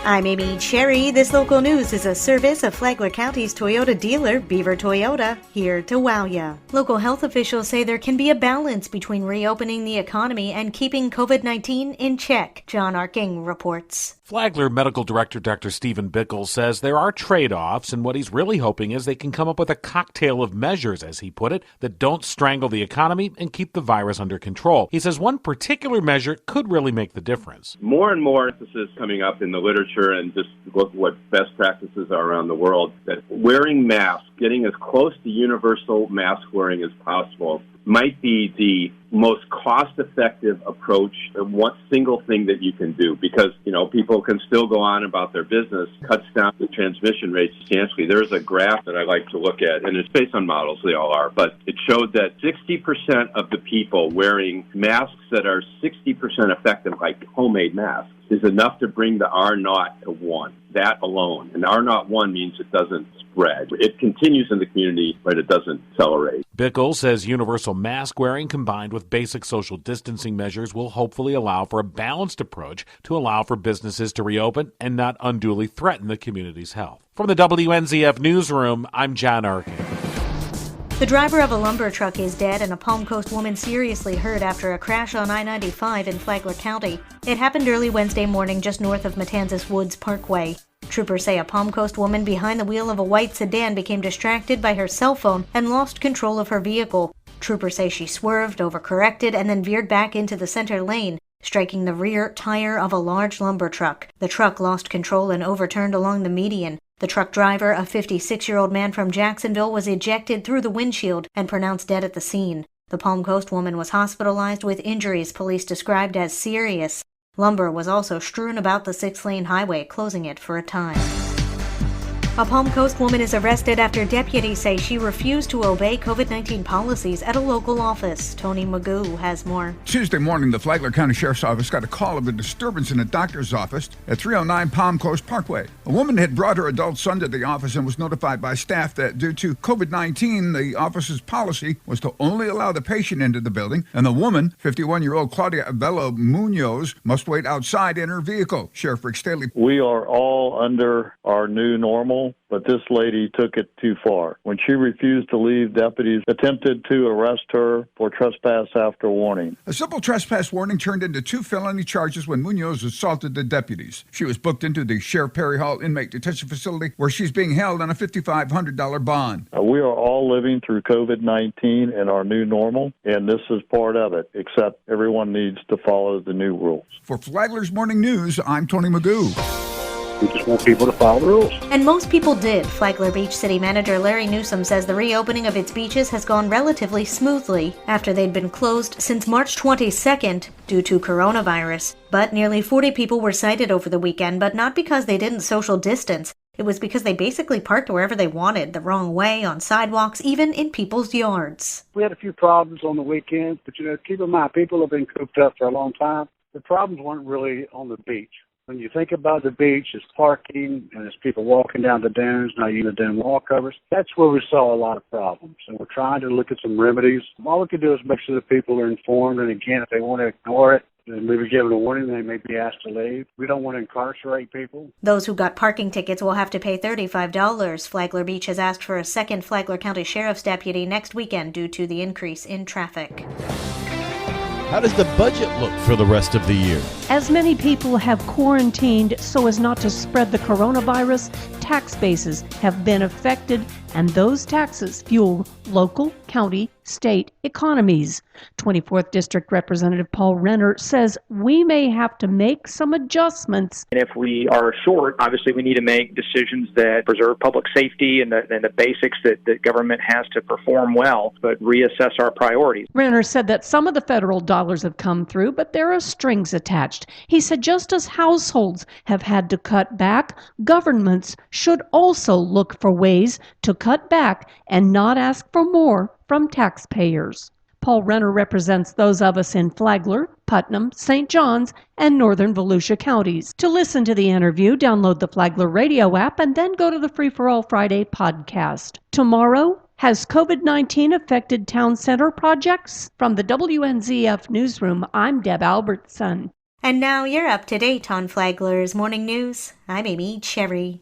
I'm Amy Cherry. This local news is a service of Flagler County's Toyota dealer, Beaver Toyota, here to wow ya. Local health officials say there can be a balance between reopening the economy and keeping COVID-19 in check. John Arking reports. Flagler Medical Director Dr. Stephen Bickle says there are trade-offs, and what he's really hoping is they can come up with a cocktail of measures, as he put it, that don't strangle the economy and keep the virus under control. He says one particular measure could really make the difference. More and more emphasis coming up in the literature and just look what best practices are around the world, that wearing masks, getting as close to universal mask wearing as possible, might be the most cost-effective approach, one single thing that you can do, because, people can still go on about their business, cuts down the transmission rate substantially. There's a graph that I like to look at, and it's based on models, they all are, but it showed that 60% of the people wearing masks that are 60% effective, like homemade masks, is enough to bring the R0 to 1. That alone. And R0 1 means it doesn't spread. It continues in the community, but it doesn't accelerate. Bickle says universal mask wearing combined with basic social distancing measures will hopefully allow for a balanced approach to allow for businesses to reopen and not unduly threaten the community's health. From the WNZF Newsroom, I'm John Arkin. The driver of a lumber truck is dead and a Palm Coast woman seriously hurt after a crash on I-95 in Flagler County. It happened early Wednesday morning just north of Matanzas Woods Parkway. Troopers say a Palm Coast woman behind the wheel of a white sedan became distracted by her cell phone and lost control of her vehicle. Troopers say she swerved, overcorrected, and then veered back into the center lane, striking the rear tire of a large lumber truck. The truck lost control and overturned along the median. The truck driver, a 56-year-old man from Jacksonville, was ejected through the windshield and pronounced dead at the scene. The Palm Coast woman was hospitalized with injuries police described as serious. Lumber was also strewn about the 6-lane highway, closing it for a time. A Palm Coast woman is arrested after deputies say she refused to obey COVID-19 policies at a local office. Tony Magoo has more. Tuesday morning, the Flagler County Sheriff's Office got a call of a disturbance in a doctor's office at 309 Palm Coast Parkway. A woman had brought her adult son to the office and was notified by staff that due to COVID-19, the office's policy was to only allow the patient into the building, and the woman, 51-year-old Claudia Abello Munoz, must wait outside in her vehicle. Sheriff Rick Staley. We are all under our new normal, but this lady took it too far. When she refused to leave, deputies attempted to arrest her for trespass after warning. A simple trespass warning turned into 2 felony charges when Munoz assaulted the deputies. She was booked into the Sheriff Perry Hall Inmate Detention Facility, where she's being held on a $5,500 bond. We are all living through COVID-19 and our new normal, and this is part of it, except everyone needs to follow the new rules. For Flagler's Morning News, I'm Tony Magoo. We just want people to follow the rules. And most people did. Flagler Beach City Manager Larry Newsom says the reopening of its beaches has gone relatively smoothly after they'd been closed since March 22nd due to coronavirus. But nearly 40 people were cited over the weekend, but not because they didn't social distance. It was because they basically parked wherever they wanted, the wrong way, on sidewalks, even in people's yards. We had a few problems on the weekend, but keep in mind, people have been cooped up for a long time. The problems weren't really on the beach. When you think about the beach, it's parking and it's people walking down the dunes, not using the dune wall covers. That's where we saw a lot of problems. And we're trying to look at some remedies. All we can do is make sure that people are informed. And again, if they want to ignore it, and we were given a warning, they may be asked to leave. We don't want to incarcerate people. Those who got parking tickets will have to pay $35. Flagler Beach has asked for a second Flagler County Sheriff's deputy next weekend due to the increase in traffic. How does the budget look for the rest of the year? As many people have quarantined so as not to spread the coronavirus, tax bases have been affected, and those taxes fuel local, county, state economies. 24th District Representative Paul Renner says we may have to make some adjustments. And if we are short, obviously we need to make decisions that preserve public safety and the basics that government has to perform well, but reassess our priorities. Renner said that some of the federal dollars have come through, but there are strings attached. He said just as households have had to cut back, governments should also look for ways to cut back and not ask for more from taxpayers. Paul Renner represents those of us in Flagler, Putnam, St. Johns, and northern Volusia counties. To listen to the interview, download the Flagler radio app and then go to the Free for All Friday podcast. Tomorrow, has COVID-19 affected town center projects? From the WNZF Newsroom, I'm Deb Albertson. And now you're up to date on Flagler's Morning News. I'm Amy Cherry.